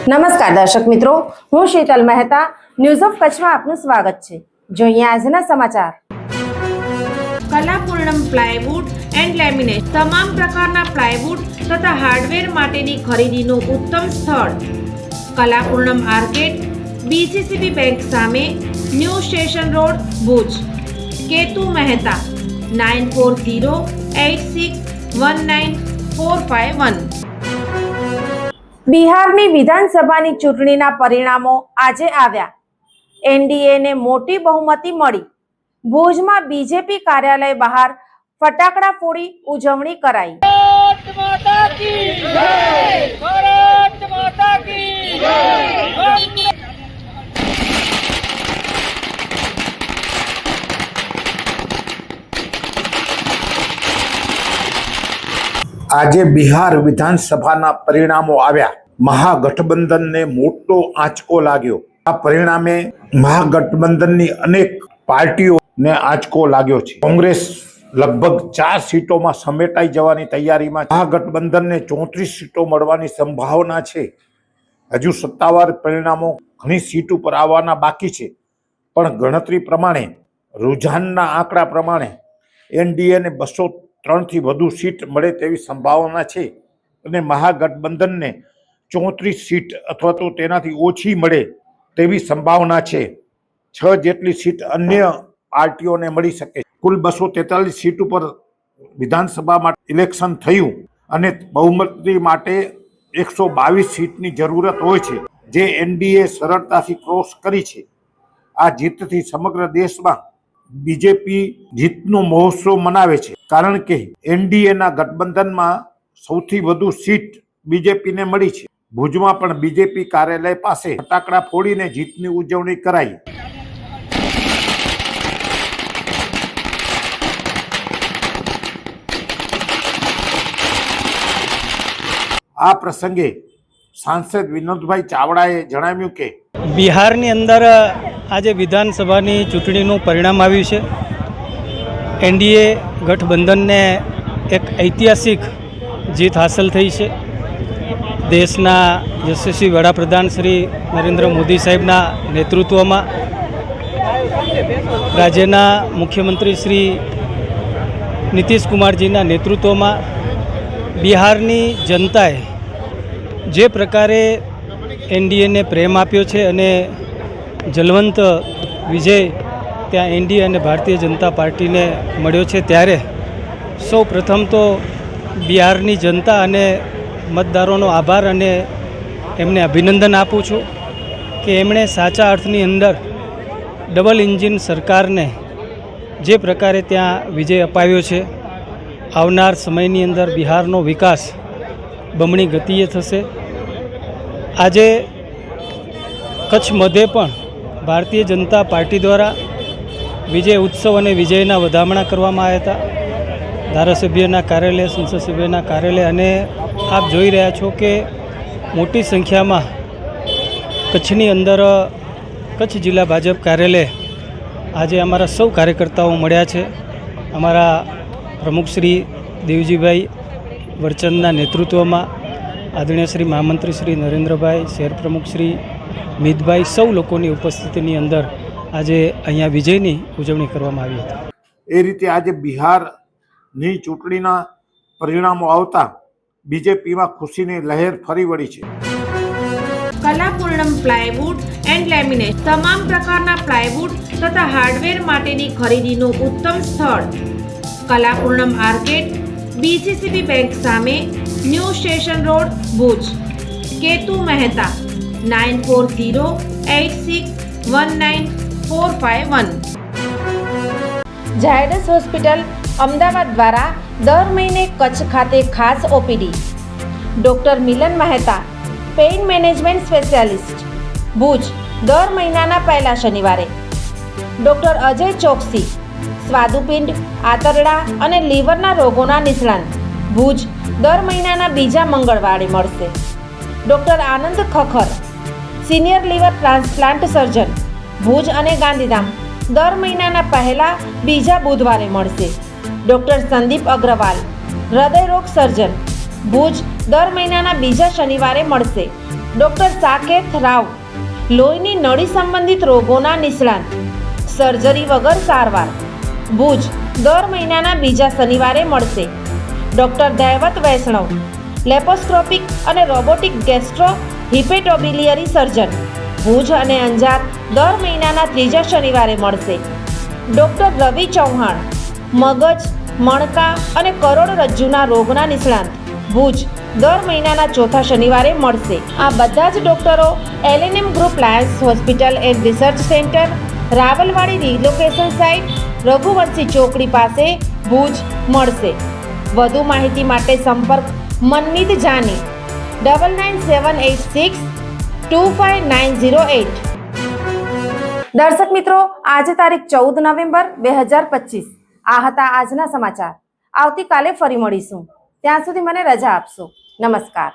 નમસ્કાર દર્શક મિત્રો, હું શીતલ મહેતા. ન્યૂઝ ઓફ કચ્છમાં આપનું સ્વાગત છે. જોઈએ આજના સમાચાર. કલાપૂર્ણમ પ્લાયવુડ એન્ડ લેમિનેટ તમામ પ્રકારના પ્લાયવુડ તથા હાર્ડવેર માટેની ખરીદીનું ઉત્તમ સ્થળ કલાપૂર્ણમ આર્કેડ, બીસીસીબી બેંક સામે, new station road, Bhuj. Ketu Mehta 9408619451. બિહારની વિધાનસભાની ચૂંટણીના પરિણામો આજે આવ્યા. એનડીએને મોટી બહુમતી મળી. ભુજમાં બીજેપી કાર્યાલય બહાર ફટાકડા ફોડી ઉજવણી કરાઈ. આજે બિહાર વિધાનસભાના પરિણામો આવ્યા. મહાગઠબંધનને મોટો આંચકો લાગ્યો. આ પરિણામે મહાગઠબંધનની અનેક પાર્ટીઓને આંચકો લાગ્યો છે. કોંગ્રેસ લગભગ 4 સીટોમાં સમેટાઈ જવાની તૈયારીમાં. મહાગઠબંધનને 34 સીટો મળવાની સંભાવના છે. હજુ સત્તાવાર પરિણામો ઘણી સીટ ઉપર આવવાના બાકી છે, પણ ગણતરી પ્રમાણે, રુઝાનના આંકડા પ્રમાણે એનડીએને 203થી વધુ સીટ મળે તેવી સંભાવના છે અને મહાગઠબંધનને 34 સીટ અથવા તો તેનાથી ઓછી મળે તેવી સંભાવના છે. 6 જેટલી સીટ અન્ય પાર્ટીઓને મળી શકે. કુલ 243 સીટ ઉપર વિધાનસભા માટે ઇલેક્શન થયું અને બહુમતી માટે 122 સીટની જરૂરત હોય છે, જે એનડીએ સરળતાથી ક્રોસ કરી છે. આ જીતથી સમગ્ર દેશમાં બીજેપી જીતનો મહોત્સવ મનાવે છે, કારણ કે એનડીએના ગઠબંધનમાં સૌથી વધુ સીટ બીજેપીને મળી છે. ભુજમાં પણ બીજેપી કાર્યાલય પાસે ફટાકડા ફોડીને જીતની ઉજવણી કરાઈ. આ પ્રસંગે સાંસદ વિનોદભાઈ ચાવડાએ જણાવ્યું કે બિહારની અંદર આજે વિધાનસભાની ચૂંટણીનું પરિણામ આવ્યું છે. એનડીએ ગઠબંધનને એક ઐતિહાસિક જીત હાંસલ થઈ છે. દેશના યશસ્વી વડાપ્રધાન શ્રી નરેન્દ્ર મોદી સાહેબના નેતૃત્વમાં, રાજ્યના મુખ્યમંત્રી શ્રી નીતિશ કુમારજીના નેતૃત્વમાં બિહારની જનતાએ જે પ્રકારે એનડીએને પ્રેમ આપ્યો છે અને જલવંત વિજય ત્યાં એનડીએ અને ભારતીય જનતા પાર્ટીને મળ્યો છે, ત્યારે સૌ પ્રથમ તો બિહારની જનતા અને મતદારોનો આભાર અને એમને અભિનંદન આપું છું કે એમણે સાચા અર્થની અંદર ડબલ એન્જિન સરકારને જે પ્રકારે ત્યાં વિજય અપાવ્યો છે. આવનાર સમયની અંદર બિહારનો વિકાસ બમણી ગતિએ થશે. આજે કચ્છ મધ્યે પણ ભારતીય જનતા પાર્ટી દ્વારા વિજય ઉત્સવ અને વિજયના વધામણા કરવામાં આવ્યા હતા. ધારાસભ્યના કાર્યાલય, સંસદ સભ્યના કાર્યાલય, અને આપ જોઈ રહ્યા છો કે મોટી સંખ્યામાં કચ્છની અંદર કચ્છ જિલ્લા ભાજપ કાર્યાલય આજે અમારા સૌ કાર્યકર્તાઓ મળ્યા છે. અમારા પ્રમુખ શ્રી દેવજીભાઈ વરચંદના નેતૃત્વમાં, આદરણીય શ્રી મહામંત્રી શ્રી નરેન્દ્રભાઈ, શહેર પ્રમુખ શ્રી મિતભાઈ, સૌ લોકોની ઉપસ્થિતિની અંદર આજે અહીંયા વિજયની ઉજવણી કરવામાં આવી હતી. એ રીતે આજે બિહારની ચૂંટણીના પરિણામો આવતા બીજેપીમાં ખુશીની લહેર ફરી વળી છે. કલાપૂર્ણમ પ્લાયવુડ એન્ડ લેમિનેટ તમામ પ્રકારના પ્લાયવુડ તથા હાર્ડવેર માટેની ખરીદીનું ઉત્તમ સ્થળ કલાપૂર્ણમ આર્કેડ, બીસીસીબી બેંક સામે, new station road, Bhuj. Ketu Mehta 9408619451. Zydus hospital Ahmedabad દ્વારા દર મહિને કચ્છ ખાતે ખાસ OPD. Doctor Milan Mehta, pain management specialist, Bhuj, દર મહિનાના પહેલા શનિવારે. ડૉક્ટર અજય ચોકસી, સ્વાદુપિંડ, આંતરડા અને લીવરના રોગોના નિષ્ણાંત, ભુજ, દર મહિનાના બીજા મંગળવારે મળશે. Doctor Anand Khakhar, senior liver transplant surgeon, Bhuj અને ગાંધીધામ, દર મહિનાના પહેલા બીજા બુધવારે મળશે. ડૉક્ટર સંદીપ અગ્રવાલ, હૃદય રોગ સર્જન, ભુજ, દર મહિનાના બીજા શનિવારે મળશે. ડૉક્ટર સાકેત રાવ, લોહીની નળી સંબંધિત રોગોના નિષ્ણાત, સર્જરી વગર સારવાર, ભુજ દર મહિનાના બીજા શનિવારે મળશે. ડૉક્ટર દૈવત વૈષ્ણવ, લેપોસ્કોપિક અને રોબોટિક ગેસ્ટ્રો હિપેટોબિલિયરી સર્જન, ભુજ અને અંજાર દર મહિનાના ત્રીજા શનિવારે મળશે. ડૉક્ટર રવિ ચૌહાણ, મગજ, મણકા અને કરોડરજ્જુના રોગના નિષ્ણાત, ભુજ દર મહિનાના ચોથા શનિવારે મળશે. આ બધા જ ડૉક્ટરો LNM group Lions hospital and research centre, Rawalwadi relocation site, Raghuvanshi ચોકડી પાસે, ભુજ મળશે. વધુ માહિતી માટે સંપર્ક મનમીત જાની 9978625908. દર્શક મિત્રો, આજે તારીખ 14 નવેમ્બર 2025. આ હતા આજના સમાચાર. આવતીકાલે ફરી મળીશું. ત્યાં સુધી મને રજા આપશો. નમસ્કાર.